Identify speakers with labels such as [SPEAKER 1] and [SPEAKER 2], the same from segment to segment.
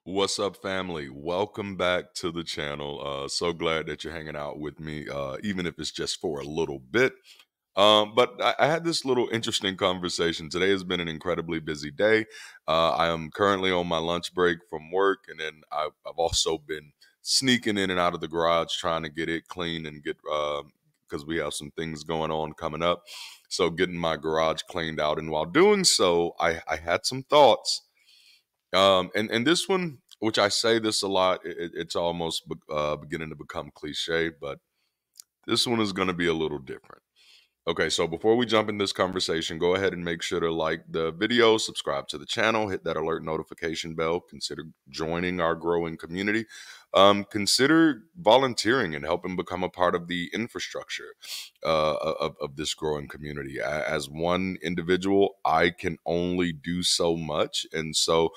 [SPEAKER 1] What's up, family? Welcome back to the channel. So glad that you're hanging out with me, even if it's just for a little bit. But I had this little interesting conversation. Today has been an incredibly busy day. I am currently on my lunch break from work, and then I've also been sneaking in and out of the garage trying to get it clean and get because we have some things going on coming up. So getting my garage cleaned out, and while doing so, I had some thoughts and this one, which I say this a lot, it's almost beginning to become cliche, but this one is going to be a little different. Okay, so before we jump in this conversation, go ahead and make sure to like the video, subscribe to the channel, hit that alert notification bell, consider joining our growing community. Consider volunteering and helping become a part of the infrastructure of this growing community. As one individual, I can only do so much. And so,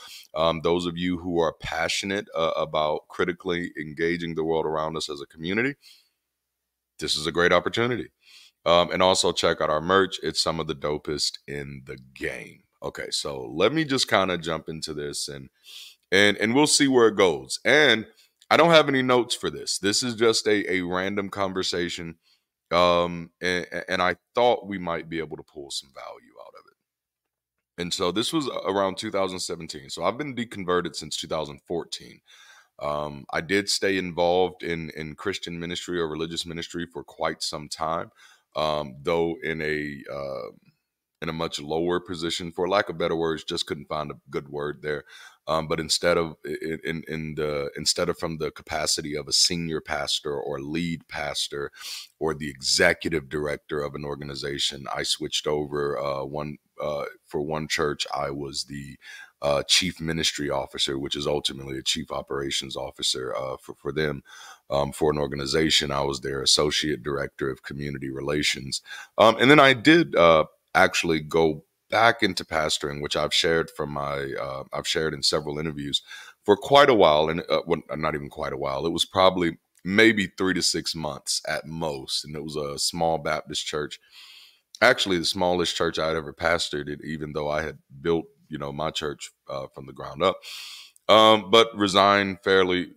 [SPEAKER 1] those of you who are passionate about critically engaging the world around us as a community, this is a great opportunity. And also check out our merch. It's some of the dopest in the game. Okay, so let me just kind of jump into this and we'll see where it goes. And I don't have any notes for this. This is just a random conversation. And I thought we might be able to pull some value out of it. And so this was around 2017. So I've been deconverted since 2014. I did stay involved in Christian ministry or religious ministry for quite some time, though in a much lower position, for lack of better words, just couldn't find a good word there. But instead of from the capacity of a senior pastor or lead pastor or the executive director of an organization, I switched over for one church. I was the chief ministry officer, which is ultimately a chief operations officer for them. For an organization, I was their associate director of community relations. And then I did actually go back into pastoring, which I've shared I've shared in several interviews for quite a while. And well, not even quite a while. It was probably maybe 3 to 6 months at most. And it was a small Baptist church, actually the smallest church I'd ever pastored, even though I had built, my church from the ground up. But resigned fairly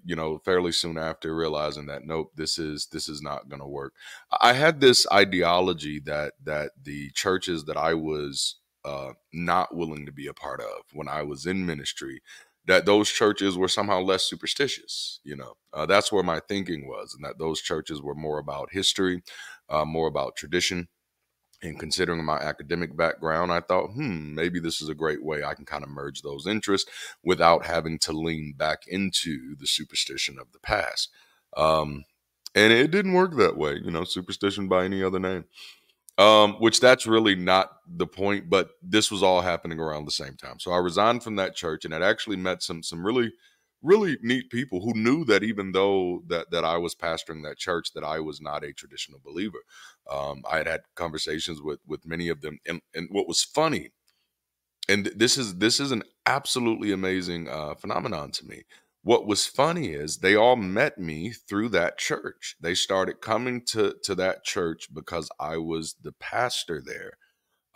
[SPEAKER 1] soon after, realizing that nope, this is not going to work. I had this ideology that the churches that I was not willing to be a part of when I was in ministry, that those churches were somehow less superstitious. That's where my thinking was, and that those churches were more about history, more about tradition. And considering my academic background, I thought, maybe this is a great way I can kind of merge those interests without having to lean back into the superstition of the past. And it didn't work that way, superstition by any other name. Which that's really not the point, but this was all happening around the same time. So I resigned from that church, and I'd actually met some really really neat people who knew that even though that I was pastoring that church, that I was not a traditional believer. I had conversations with many of them, and what was funny, and this is an absolutely amazing phenomenon to me. What was funny is they all met me through that church. They started coming to that church because I was the pastor there.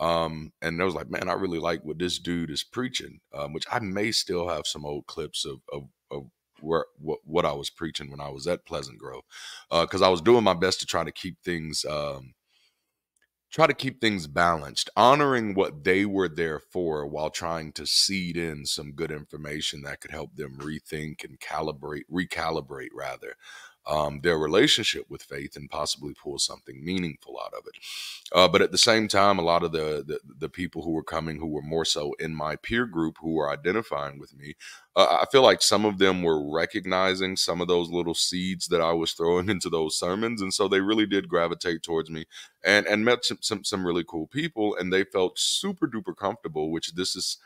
[SPEAKER 1] And I was like, man, I really like what this dude is preaching, which I may still have some old clips of what I was preaching when I was at Pleasant Grove, because I was doing my best to try to keep things balanced, honoring what they were there for while trying to seed in some good information that could help them rethink and recalibrate rather, their relationship with faith and possibly pull something meaningful out of it. But at the same time, a lot of the people who were coming, who were more so in my peer group, who were identifying with me, I feel like some of them were recognizing some of those little seeds that I was throwing into those sermons, and so they really did gravitate towards me and met some really cool people, and they felt super duper comfortable. Which this is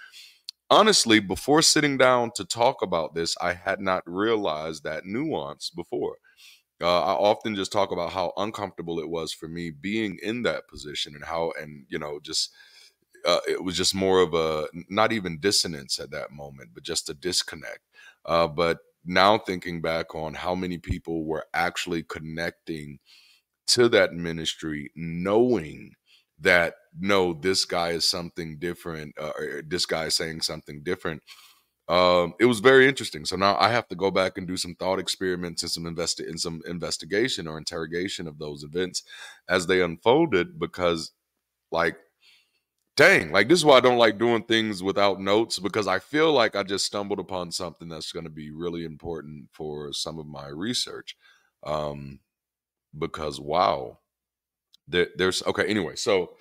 [SPEAKER 1] honestly, before sitting down to talk about this, I had not realized that nuance before. I often just talk about how uncomfortable it was for me being in that position, and how, and just it was just more of a, not even dissonance at that moment, but just a disconnect. But now thinking back on how many people were actually connecting to that ministry, knowing that no, this guy is something different, or this guy is saying something different. It was very interesting. So now I have to go back and do some thought experiments and some investigation or interrogation of those events as they unfolded, because like, dang, like this is why I don't like doing things without notes, because I feel like I just stumbled upon something that's going to be really important for some of my research. Um, because wow, there's okay. Anyway, so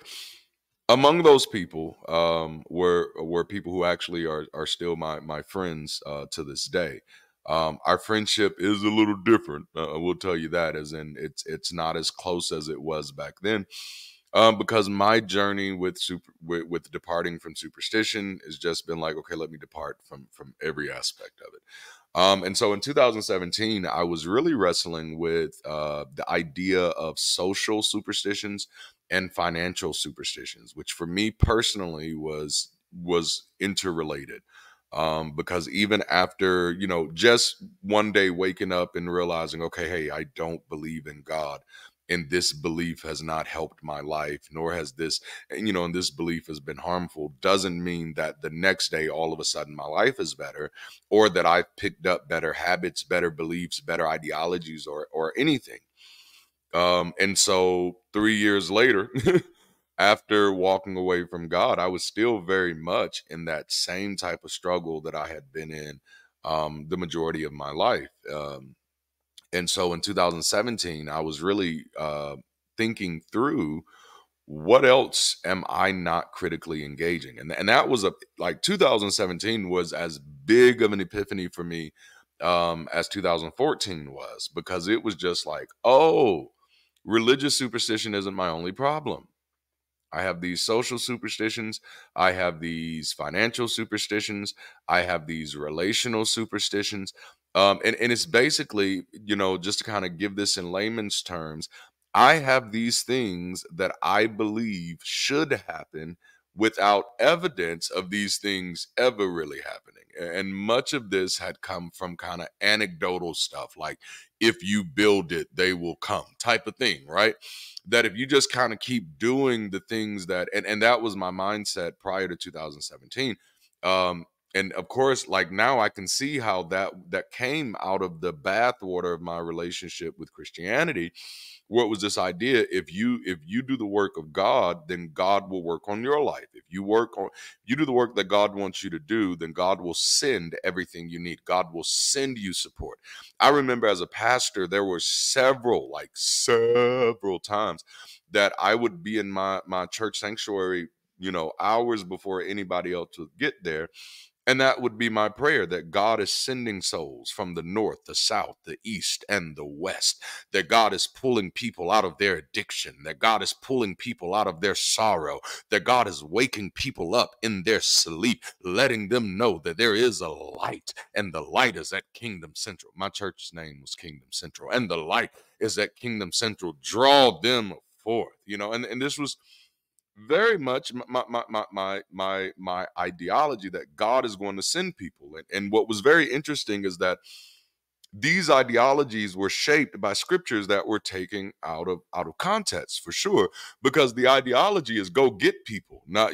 [SPEAKER 1] among those people were people who actually are still my friends to this day. Our friendship is a little different. I will tell you that, as in it's not as close as it was back then. Because my journey with departing from superstition has just been like, okay, let me depart from every aspect of it. And so in 2017, I was really wrestling with the idea of social superstitions and financial superstitions, which for me personally was interrelated. Because even after, just one day waking up and realizing, okay, hey, I don't believe in God, and this belief has not helped my life, nor has this, and this belief has been harmful, doesn't mean that the next day all of a sudden my life is better, or that I've picked up better habits, better beliefs, better ideologies, or anything. And so 3 years later, after walking away from God, I was still very much in that same type of struggle that I had been in the majority of my life. And so in 2017, I was really thinking through, what else am I not critically engaging? And that was like 2017 was as big of an epiphany for me as 2014 was, because it was just like, oh, religious superstition isn't my only problem. I have these social superstitions. I have these financial superstitions. I have these relational superstitions. And it's basically, just to kind of give this in layman's terms, I have these things that I believe should happen without evidence of these things ever really happening. And much of this had come from kind of anecdotal stuff, like if you build it, they will come type of thing, right? That if you just kind of keep doing the things that, and that was my mindset prior to 2017. And of course, like now I can see how that came out of the bathwater of my relationship with Christianity. What was this idea? If you do the work of God, then God will work on your life. If you do the work that God wants you to do, then God will send everything you need. God will send you support. I remember as a pastor, there were several times that I would be in my church sanctuary, hours before anybody else would get there. And that would be my prayer, that God is sending souls from the north, the south, the east, and the west. That God is pulling people out of their addiction. That God is pulling people out of their sorrow. That God is waking people up in their sleep, letting them know that there is a light, and the light is at Kingdom Central. My church's name was Kingdom Central, and the light is at Kingdom Central. Draw them forth, and this was very much my ideology, that God is going to send people. And what was very interesting is that these ideologies were shaped by scriptures that were taken out of context, for sure, because the ideology is go get people, not,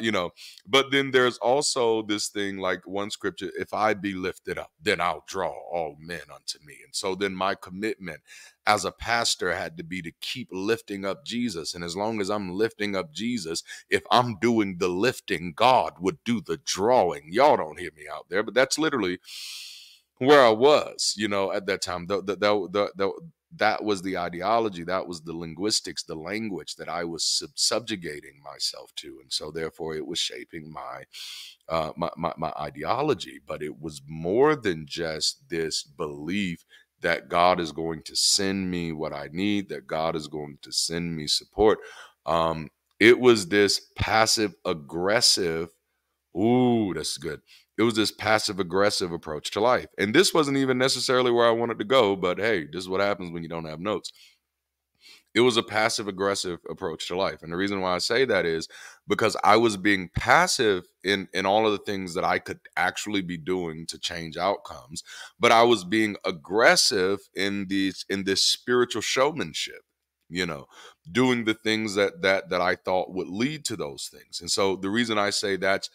[SPEAKER 1] but then there's also this thing, like one scripture, if I be lifted up, then I'll draw all men unto me. And so then my commitment as a pastor had to be to keep lifting up Jesus. And as long as I'm lifting up Jesus, if I'm doing the lifting, God would do the drawing. Y'all don't hear me out there, but that's literally where I was, at that time. That was the ideology, that was the linguistics, the language that I was subjugating myself to, and so therefore it was shaping my ideology. But it was more than just this belief that God is going to send me what I need, that God is going to send me support. It was this passive aggressive. Ooh, that's good. It was this passive aggressive approach to life. And this wasn't even necessarily where I wanted to go, but hey, this is what happens when you don't have notes. It was a passive aggressive approach to life. And the reason why I say that is because I was being passive in all of the things that I could actually be doing to change outcomes, but I was being aggressive in this spiritual showmanship. you know, doing the things that I thought would lead to those things. And so the reason I say that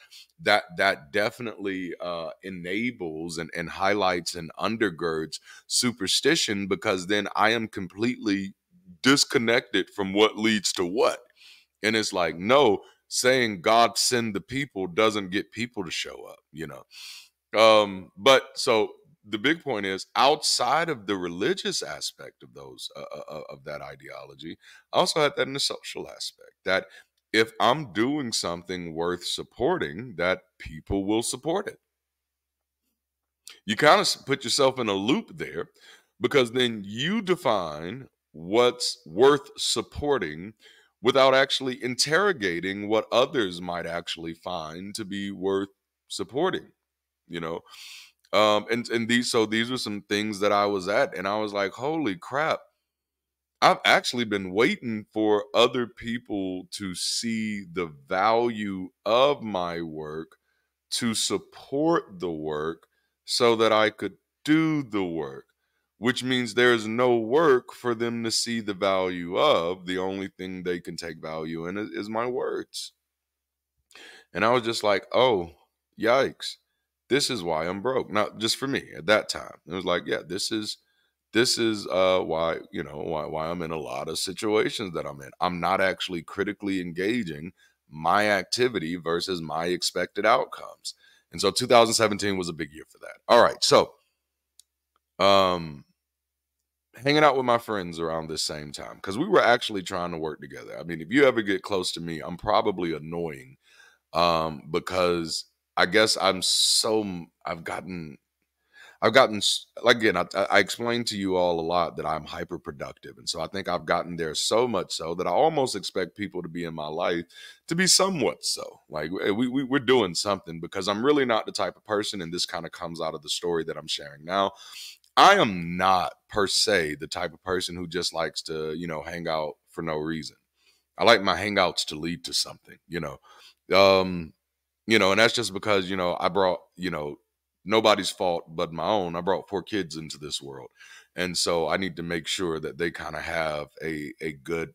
[SPEAKER 1] definitely enables and highlights and undergirds superstition, because then I am completely disconnected from what leads to what. And it's like, no, saying God send the people doesn't get people to show up, you know. But so the big point is, outside of the religious aspect of those of that ideology, I also had that in the social aspect, that if I'm doing something worth supporting, that people will support it. You kind of put yourself in a loop there, because then you define what's worth supporting without actually interrogating what others might actually find to be worth supporting, you know. And these were some things that I was at, and I was like, holy crap, I've actually been waiting for other people to see the value of my work, to support the work, so that I could do the work, which means there's no work for them to see the value of. The only thing they can take value in is my words. And I was just like, oh, yikes. This is why I'm broke. Not just for me at that time. It was like, yeah, this is why, you know, why I'm in a lot of situations that I'm in. I'm not actually critically engaging my activity versus my expected outcomes. And so 2017 was a big year for that. All right. So um hanging out with my friends around this same time, because we were actually trying to work together. I mean, if you ever get close to me, I'm probably annoying, because I guess like, again, I explained to you all a lot that I'm hyper productive, and so I think I've gotten there so much so that I almost expect people to be in my life to be somewhat so. Like, we're doing something, because I'm really not the type of person, and this kind of comes out of the story that I'm sharing now. I am not per se the type of person who just likes to, you know, hang out for no reason. I like my hangouts to lead to something, you know. Um, and that's just because, I brought, nobody's fault but my own. I brought 4 kids into this world. And so I need to make sure that they kind of have a good,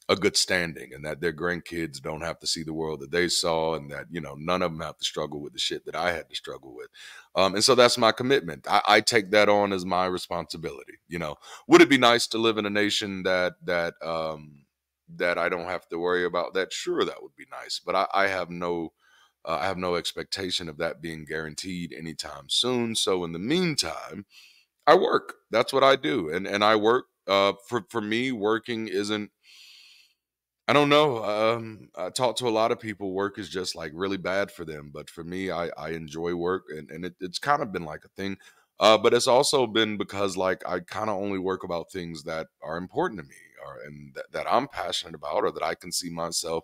[SPEAKER 1] a good standing, and that their grandkids don't have to see the world that they saw, and that, none of them have to struggle with the shit that I had to struggle with. And so that's my commitment. I take that on as my responsibility. Would it be nice to live in a nation that I don't have to worry about that? Sure, that would be nice, but I have no expectation of that being guaranteed anytime soon. So in the meantime, I work. That's what I do, and I work. For me, working isn't. I don't know. I talk to a lot of people. Work is just like really bad for them, but for me, I enjoy work, and it's kind of been like a thing. But it's also been because, like, I kind of only work about things that are important to me, and that I'm passionate about, or that I can see myself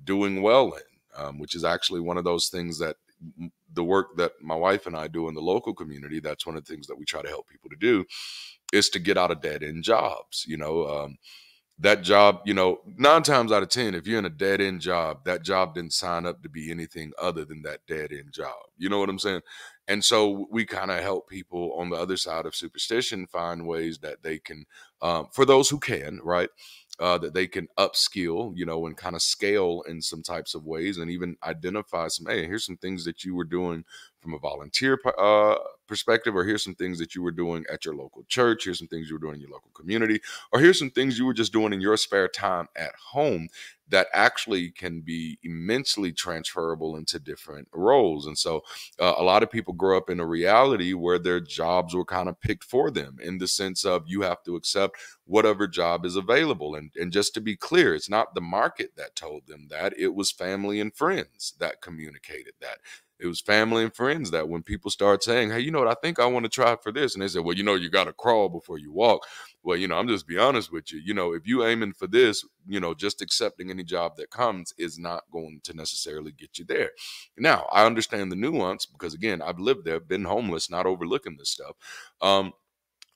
[SPEAKER 1] doing well in, which is actually one of those things that the work that my wife and I do in the local community. That's one of the things that we try to help people to do, is to get out of dead end jobs. That job, 9 times out of 10, if you're in a dead end job, that job didn't sign up to be anything other than that dead end job. You know what I'm saying? And so we kind of help people on the other side of superstition find ways that they can, for those who can, right? That they can upskill, and kind of scale in some types of ways, and even identify some, hey, here's some things that you were doing from a volunteer perspective, or here's some things that you were doing at your local church, here's some things you were doing in your local community, or here's some things you were just doing in your spare time at home that actually can be immensely transferable into different roles. And so a lot of people grow up in a reality where their jobs were kind of picked for them, in the sense of, you have to accept whatever job is available. And just to be clear, it's not the market that told them that. It was family and friends that communicated that. It was family and friends that, when people start saying, hey, you know what, I think I want to try for this. And they said, well, you got to crawl before you walk. Well, I'm just be honest with you. If you aiming for this, just accepting any job that comes is not going to necessarily get you there. Now, I understand the nuance, because again, I've lived there, been homeless, not overlooking this stuff.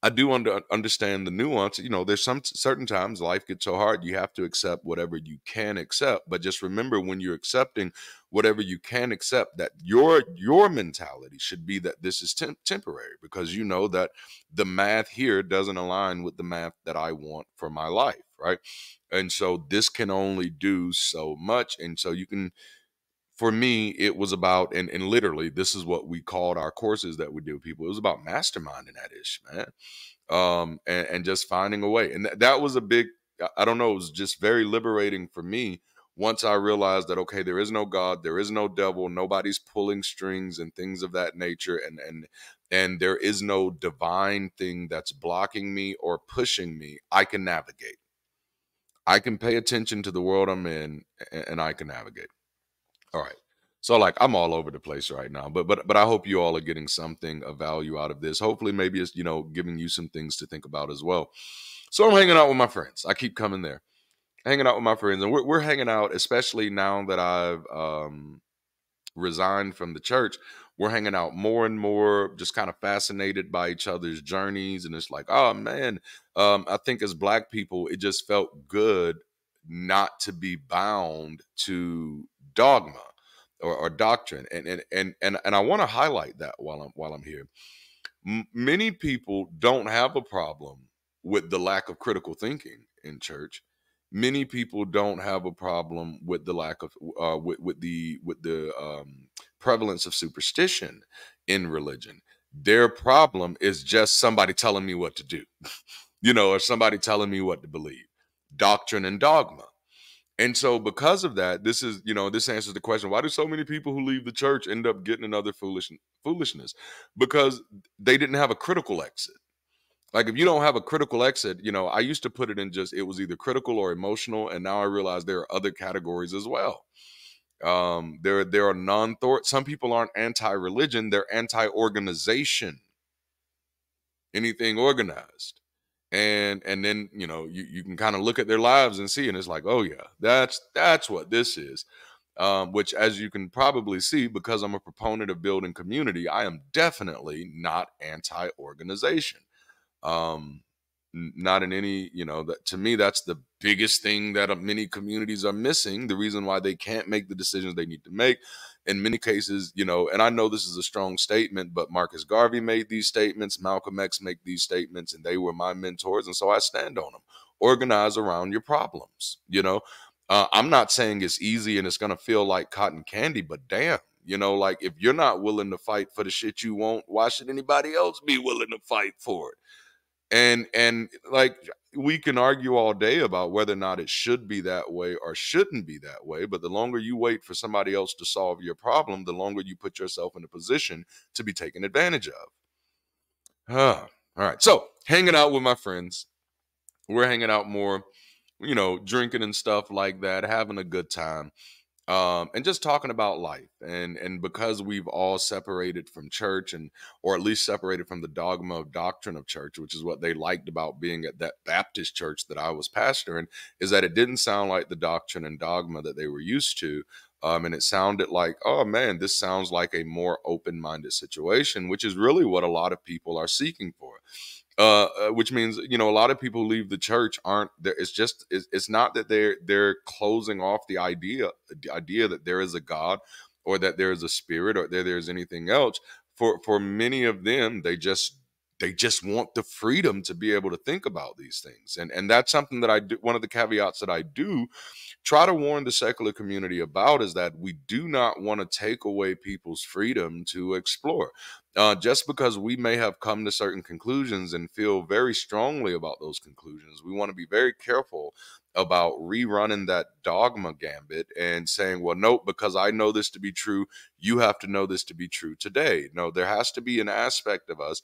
[SPEAKER 1] I do understand the nuance. There's some certain times life gets so hard, you have to accept whatever you can accept. But just remember, when you're accepting whatever you can accept, that your mentality should be that this is temporary, because you know that the math here doesn't align with the math that I want for my life, right? And so this can only do so much. And so you can, for me, it was about, and literally, this is what we called our courses that we do with people. It was about masterminding that ish, man. And just finding a way. And that was a big, I don't know, it was just very liberating for me once I realized that, okay, there is no God, there is no devil, nobody's pulling strings and things of that nature. And there is no divine thing that's blocking me or pushing me. I can navigate. I can pay attention to the world I'm in, and I can navigate. All right. So like I'm all over the place right now, but I hope you all are getting something of value out of this. Hopefully maybe it's, giving you some things to think about as well. So I'm hanging out with my friends. I keep coming there. Hanging out with my friends, and we're hanging out, especially now that I've resigned from the church. We're hanging out more and more, just kind of fascinated by each other's journeys. And it's like, oh man, I think as Black people, it just felt good not to be bound to dogma or doctrine. And I want to highlight that while I'm here. Many people don't have a problem with the lack of critical thinking in church. Many people don't have a problem with the lack of with the prevalence of superstition in religion. Their problem is just somebody telling me what to do, or somebody telling me what to believe. Doctrine and dogma. And so because of that, this answers the question, why do so many people who leave the church end up getting another foolishness? Because they didn't have a critical exit. Like if you don't have a critical exit, I used to put it in just, it was either critical or emotional. And now I realize there are other categories as well. There are non-thought. Some people aren't anti-religion, they're anti-organization, anything organized. And then you can kind of look at their lives and see, and it's like, oh yeah, that's what this is. Which, as you can probably see, because I'm a proponent of building community, I am definitely not anti-organization. Not in any, that to me, that's the biggest thing that many communities are missing. The reason why they can't make the decisions they need to make in many cases, and I know this is a strong statement, but Marcus Garvey made these statements, Malcolm X make these statements, and they were my mentors. And so I stand on them. Organize around your problems. I'm not saying it's easy and it's going to feel like cotton candy, but damn, like if you're not willing to fight for the shit you want, why should anybody else be willing to fight for it? And like we can argue all day about whether or not it should be that way or shouldn't be that way, but the longer you wait for somebody else to solve your problem, the longer you put yourself in a position to be taken advantage of. All right. So hanging out with my friends, we're hanging out more, drinking and stuff like that, having a good time. And just talking about life, and because we've all separated from church, and or at least separated from the dogma of doctrine of church, which is what they liked about being at that Baptist church that I was pastoring, is that it didn't sound like the doctrine and dogma that they were used to. And it sounded like, oh man, this sounds like a more open-minded situation, which is really what a lot of people are seeking for. Which means, a lot of people leave the church aren't there. It's not that they're closing off the idea that there is a God, or that there is a spirit, or there's anything else. For many of them, they just want the freedom to be able to think about these things. And that's something that I do. One of the caveats that I do try to warn the secular community about is that we do not want to take away people's freedom to explore. Just because we may have come to certain conclusions and feel very strongly about those conclusions, we want to be very careful about rerunning that dogma gambit and saying, well, no, because I know this to be true, you have to know this to be true today. No, there has to be an aspect of us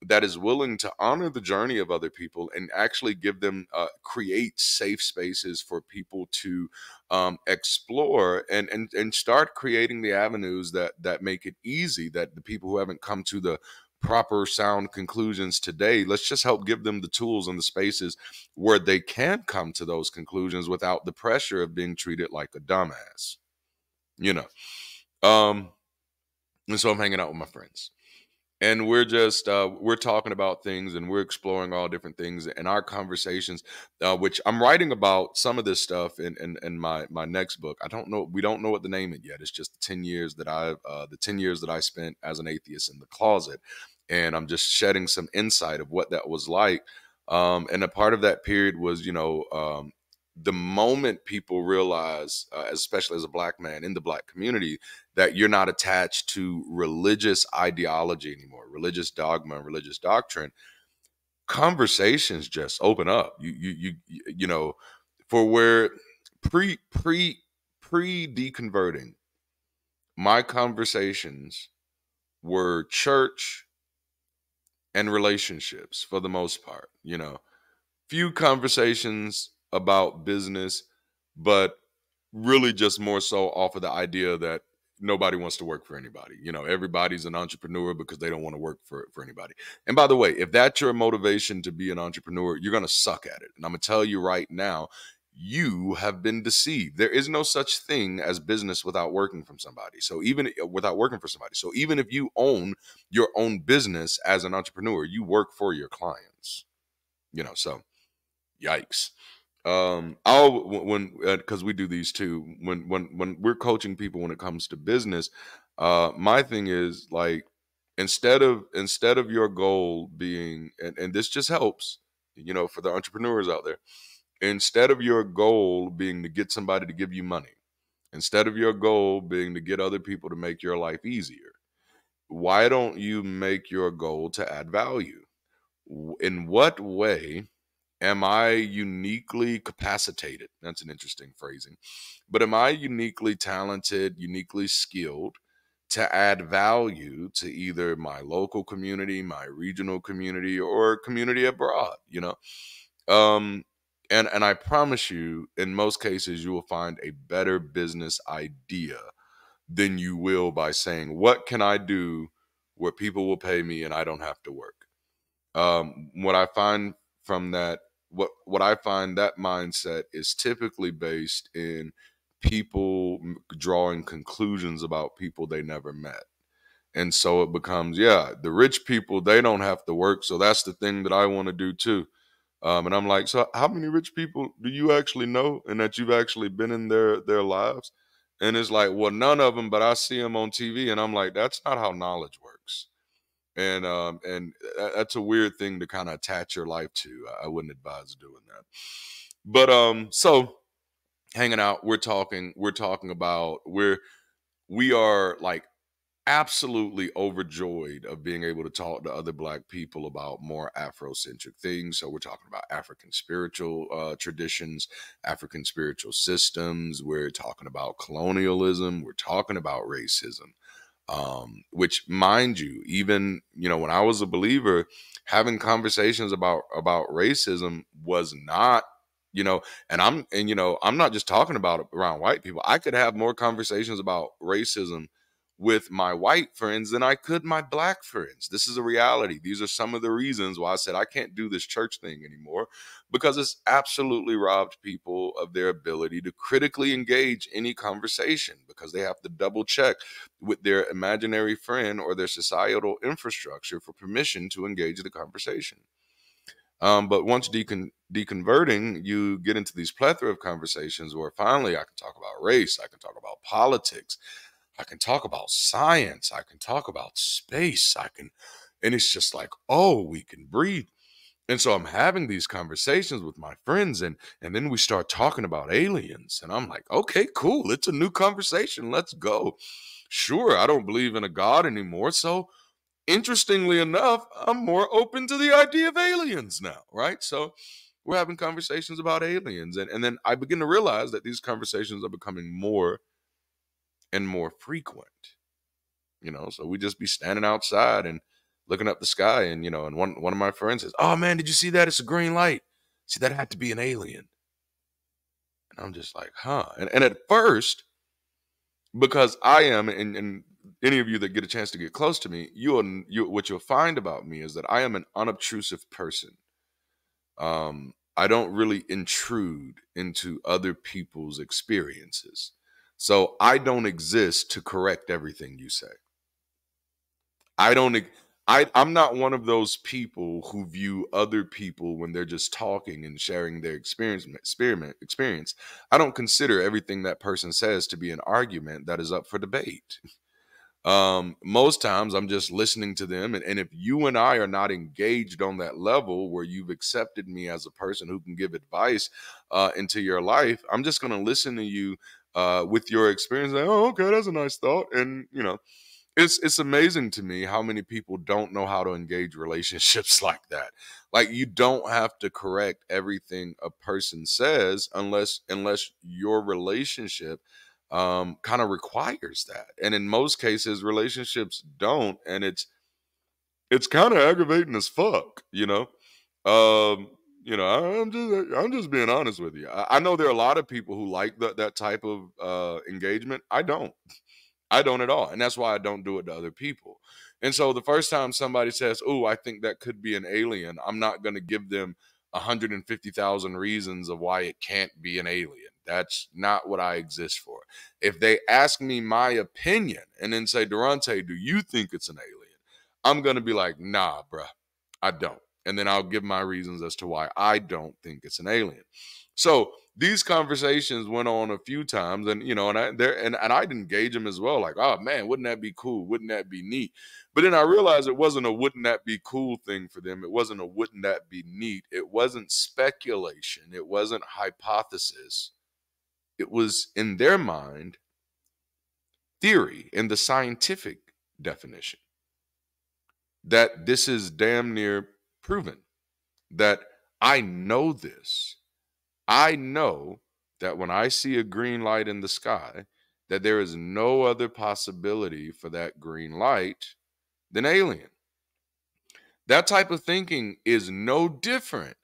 [SPEAKER 1] that is willing to honor the journey of other people and actually give them create safe spaces for people to explore, and start creating the avenues that make it easy, that the people who haven't come to the proper sound conclusions today, let's just help give them the tools and the spaces where they can come to those conclusions without the pressure of being treated like a dumbass, um and so I'm hanging out with my friends. and we're just we're talking about things, and we're exploring all different things in our conversations, which I'm writing about some of this stuff in my next book. I don't know, we don't know what to name it yet. It's just the 10 years that I spent as an atheist in the closet, and I'm just shedding some insight of what that was like. And a part of that period was, the moment people realize, especially as a black man in the black community, that you're not attached to religious ideology anymore, religious dogma, and religious doctrine, conversations just open up. For where pre deconverting, my conversations were church and relationships for the most part. Few conversations about business, but really just more so off of the idea that nobody wants to work for anybody. Everybody's an entrepreneur because they don't want to work for anybody. And by the way, if that's your motivation to be an entrepreneur, you're going to suck at it. And I'm going to tell you right now, you have been deceived. There is no such thing as business without working from somebody. So even without working for somebody. So even if you own your own business as an entrepreneur, you work for your clients. So yikes. I'll when because we do these too. When we're coaching people when it comes to business, my thing is like, instead of your goal being, and this just helps, for the entrepreneurs out there, instead of your goal being to get somebody to give you money, instead of your goal being to get other people to make your life easier, why don't you make your goal to add value? In what way am I uniquely capacitated? That's an interesting phrasing. But am I uniquely talented, uniquely skilled to add value to either my local community, my regional community, or community abroad? Um, and I promise you, in most cases, you will find a better business idea than you will by saying, "What can I do where people will pay me and I don't have to work?" What I find from that, what I find that mindset is typically based in people drawing conclusions about people they never met. And so it becomes, yeah, the rich people, they don't have to work, so that's the thing that I want to do too. And I'm like, so how many rich people do you actually know, and that you've actually been in their lives? And it's like, well, none of them, but I see them on TV, and I'm like, that's not how knowledge works. And that's a weird thing to kind of attach your life to. I wouldn't advise doing that. But so hanging out, we're talking about, we are like absolutely overjoyed of being able to talk to other black people about more Afrocentric things. So we're talking about African spiritual traditions, African spiritual systems. We're talking about colonialism. We're talking about racism. Which, mind you, even when I was a believer, having conversations about racism was not, I'm not just talking about it around white people. I could have more conversations about racism with my white friends than I could my black friends. This is a reality. These are some of the reasons why I said I can't do this church thing anymore, because it's absolutely robbed people of their ability to critically engage any conversation, because they have to double check with their imaginary friend or their societal infrastructure for permission to engage the conversation. But once deconverting, you get into these plethora of conversations where finally I can talk about race, I can talk about politics, I can talk about science, I can talk about space, and it's just like, oh, we can breathe. And so I'm having these conversations with my friends, and then we start talking about aliens, and I'm like, okay, cool, it's a new conversation, let's go. Sure, I don't believe in a god anymore, so interestingly enough, I'm more open to the idea of aliens now, right? So we're having conversations about aliens, and then I begin to realize that these conversations are becoming more and more frequent. So we just be standing outside and looking up the sky, and one of my friends says, "Oh man, did you see that? It's a green light. See, that had to be an alien." And I'm just like, huh. And at first, because I am, and any of you that get a chance to get close to me, what you'll find about me is that I am an unobtrusive person. I don't really intrude into other people's experiences. So I don't exist to correct everything you say. I don't I'm not one of those people who view other people when they're just talking and sharing their experience. I don't consider everything that person says to be an argument that is up for debate. Most times I'm just listening to them. And if you and I are not engaged on that level where you've accepted me as a person who can give advice into your life, I'm just going to listen to you with your experience. Like, oh, okay, that's a nice thought. And, it's amazing to me how many people don't know how to engage relationships like that. Like, you don't have to correct everything a person says unless your relationship kind of requires that. And in most cases, relationships don't, and it's kind of aggravating as fuck, Um, I'm just being honest with you. I know there are a lot of people who like that type of engagement. I don't at all. And that's why I don't do it to other people. And so the first time somebody says, "Oh, I think that could be an alien," I'm not going to give them 150,000 reasons of why it can't be an alien. That's not what I exist for. If they ask me my opinion and then say, "Darante, do you think it's an alien?" I'm going to be like, "Nah, bruh, I don't." And then I'll give my reasons as to why I don't think it's an alien. So these conversations went on a few times, and I'd engage them as well, like, "Oh man, wouldn't that be cool? Wouldn't that be neat?" But then I realized it wasn't a "wouldn't that be cool" thing for them. It wasn't a "wouldn't that be neat." It wasn't speculation. It wasn't hypothesis. It was, in their mind, theory in the scientific definition, that this is damn near proven, that I know this. I know that when I see a green light in the sky, that there is no other possibility for that green light than alien. That type of thinking is no different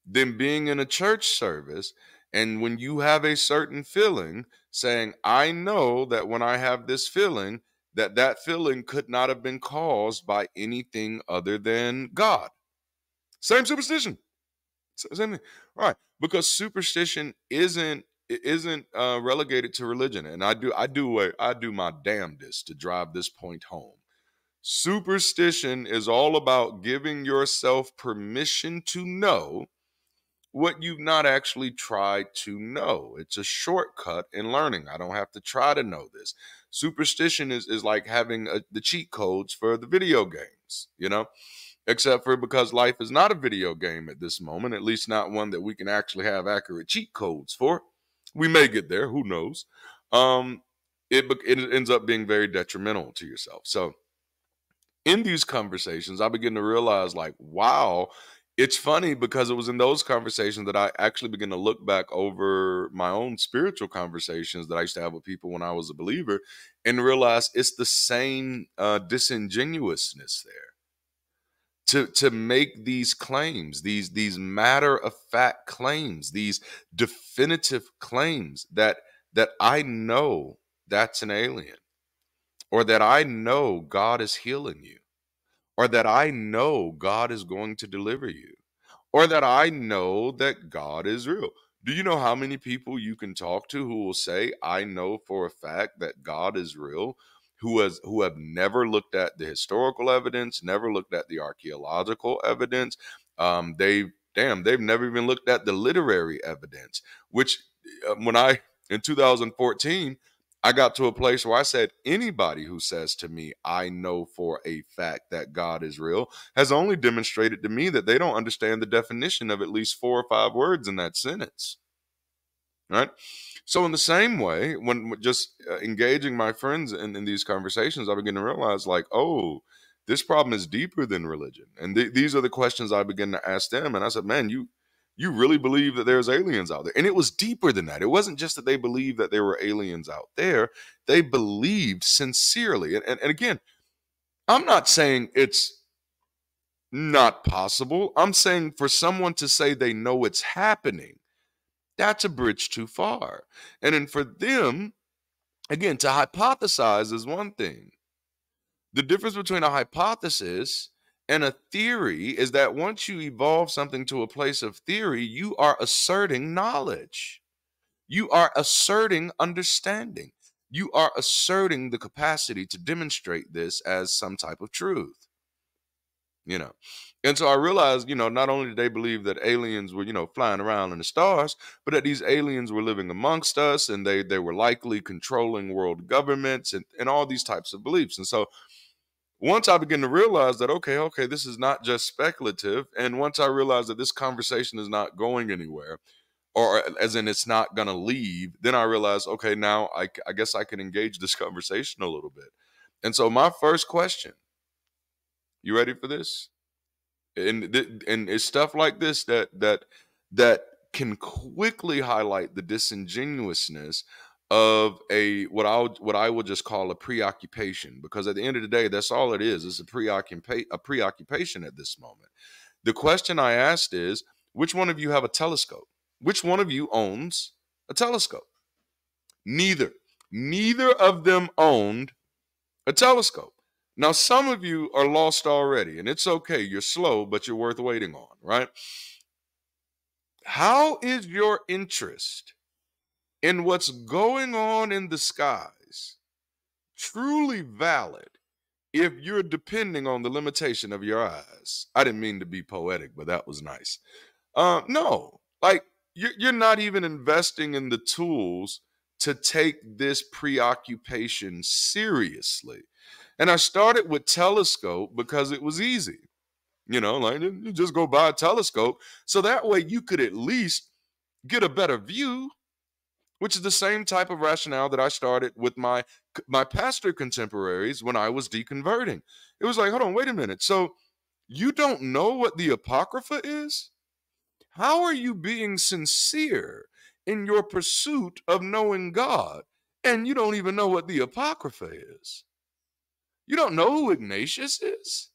[SPEAKER 1] than being in a church service, and when you have a certain feeling, saying, "I know that when I have this feeling, that feeling could not have been caused by anything other than God." Same superstition. Same thing. Right. Because superstition isn't relegated to religion. And I do my damnedest to drive this point home. Superstition is all about giving yourself permission to know what you've not actually tried to know. It's a shortcut in learning. I don't have to try to know this. Superstition is like having the cheat codes for the video games. Except for, because life is not a video game at this moment, at least not one that we can actually have accurate cheat codes for. We may get there, who knows? It ends up being very detrimental to yourself. So in these conversations, I begin to realize, like, wow, it's funny, because it was in those conversations that I actually begin to look back over my own spiritual conversations that I used to have with people when I was a believer, and realize it's the same disingenuousness there. To make these claims, these matter of fact claims, these definitive claims that I know that's an alien, or that I know God is healing you, or that I know God is going to deliver you, or that I know that God is real. Do you know how many people you can talk to who will say, "I know for a fact that God is real," who have never looked at the historical evidence, never looked at the archaeological evidence. They've never even looked at the literary evidence, which when I in 2014, I got to a place where I said, anybody who says to me, "I know for a fact that God is real," has only demonstrated to me that they don't understand the definition of at least 4 or 5 words in that sentence. Right? So in the same way, when just engaging my friends in these conversations, I begin to realize, like, oh, this problem is deeper than religion. And these are the questions I begin to ask them. And I said, "Man, you really believe that there's aliens out there?" And it was deeper than that. It wasn't just that they believed that there were aliens out there. They believed sincerely. And again, I'm not saying it's not possible. I'm saying, for someone to say they know it's happening, that's a bridge too far. And then for them, again, to hypothesize is one thing. The difference between a hypothesis and a theory is that once you evolve something to a place of theory, you are asserting knowledge. You are asserting understanding. You are asserting the capacity to demonstrate this as some type of truth. you know. And so I realized, not only did they believe that aliens were, flying around in the stars, but that these aliens were living amongst us, and they were likely controlling world governments and all these types of beliefs. And so once I begin to realize that, okay, this is not just speculative, and once I realize that this conversation is not going anywhere, or as in it's not going to leave, then I realize, okay, now I guess I can engage this conversation a little bit. And so my first question, you ready for this? And it's stuff like this that can quickly highlight the disingenuousness of what I would just call a preoccupation, because at the end of the day, that's all it is. It's a preoccupation at this moment. The question I asked is, which one of you have a telescope? Which one of you owns a telescope? Neither of them owned a telescope. Now, some of you are lost already, and it's okay. You're slow, but you're worth waiting on, right? How is your interest in what's going on in the skies truly valid if you're depending on the limitation of your eyes? I didn't mean to be poetic, but that was nice. No, like you're not even investing in the tools to take this preoccupation seriously. And I started with telescope because it was easy. Like you just go buy a telescope. So that way you could at least get a better view, which is the same type of rationale that I started with my pastor contemporaries when I was deconverting. It was like, hold on, wait a minute. So you don't know what the Apocrypha is? How are you being sincere in your pursuit of knowing God, and you don't even know what the Apocrypha is? You don't know who Ignatius is?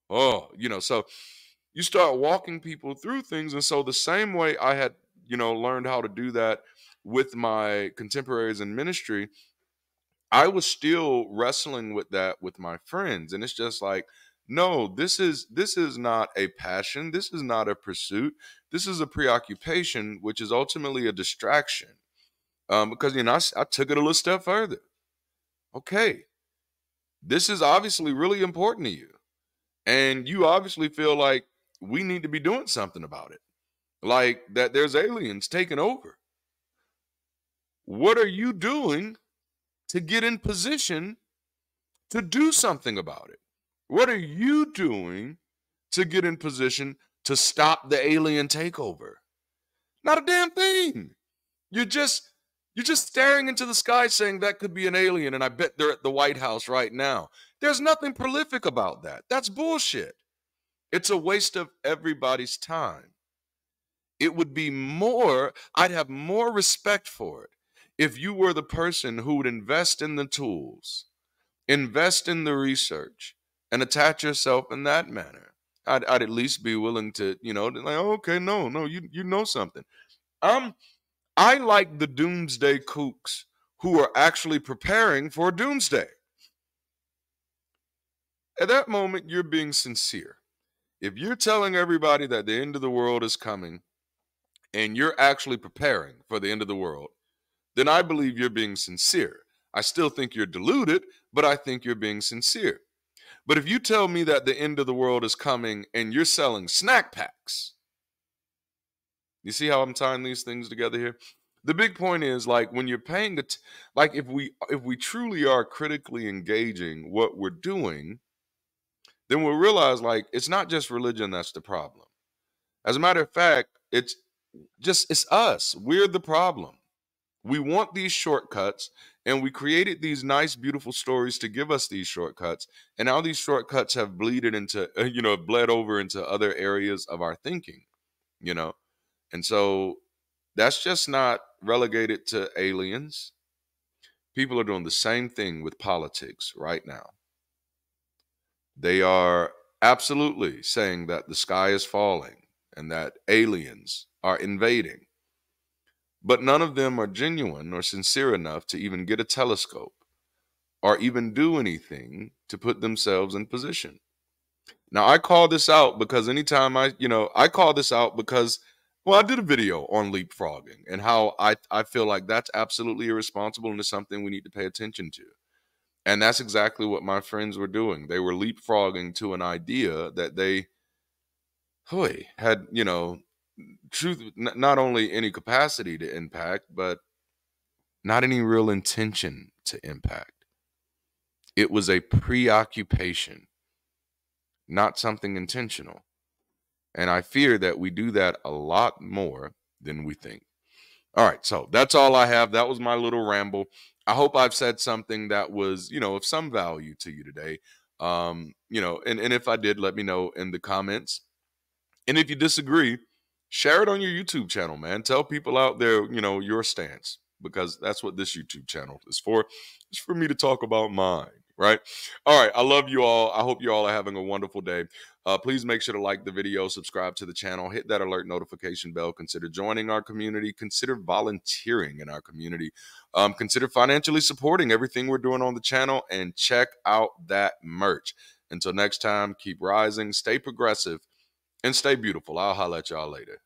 [SPEAKER 1] Oh, so you start walking people through things. And so the same way I had, learned how to do that with my contemporaries in ministry, I was still wrestling with that with my friends. And it's just like, no, this is not a passion. This is not a pursuit. This is a preoccupation, which is ultimately a distraction. Because, I took it a little step further. Okay, this is obviously really important to you. And you obviously feel like we need to be doing something about it. Like that there's aliens taking over. What are you doing to get in position to do something about it? What are you doing to get in position to stop the alien takeover? Not a damn thing. You're just staring into the sky saying that could be an alien, and I bet they're at the White House right now. There's nothing prolific about that. That's bullshit. It's a waste of everybody's time. It would be I'd have more respect for it if you were the person who would invest in the tools, invest in the research, and attach yourself in that manner. I'd at least be willing to, like, okay, no, you know something. I like the doomsday kooks who are actually preparing for doomsday. At that moment, you're being sincere. If you're telling everybody that the end of the world is coming and you're actually preparing for the end of the world, then I believe you're being sincere. I still think you're deluded, but I think you're being sincere. But if you tell me that the end of the world is coming and you're selling snack packs, you see how I'm tying these things together here? The big point is, like, when you're paying like if we truly are critically engaging what we're doing, then we'll realize, like, it's not just religion that's the problem. As a matter of fact, it's us. We're the problem. We want these shortcuts, and we created these nice, beautiful stories to give us these shortcuts. And now these shortcuts have bled over into other areas of our thinking, And so that's just not relegated to aliens. People are doing the same thing with politics right now. They are absolutely saying that the sky is falling and that aliens are invading. But none of them are genuine or sincere enough to even get a telescope or even do anything to put themselves in position. Now, I call this out because anytime I call this out because, well, I did a video on leapfrogging and how I feel like that's absolutely irresponsible and is something we need to pay attention to. And that's exactly what my friends were doing. They were leapfrogging to an idea that they had, truth, not only any capacity to impact, but not any real intention to impact. It was a preoccupation, not something intentional. And I fear that we do that a lot more than we think. All right, so that's all I have. That was my little ramble. I hope I've said something that was, of some value to you today. And if I did, let me know in the comments. And if you disagree, share it on your YouTube channel, man. Tell people out there, your stance, because that's what this YouTube channel is for. It's for me to talk about mine, right? All right. I love you all. I hope you all are having a wonderful day. Please make sure to like the video, subscribe to the channel, hit that alert notification bell, consider joining our community, consider volunteering in our community, consider financially supporting everything we're doing on the channel, and check out that merch. Until next time, keep rising, stay progressive, and stay beautiful. I'll holler at y'all later.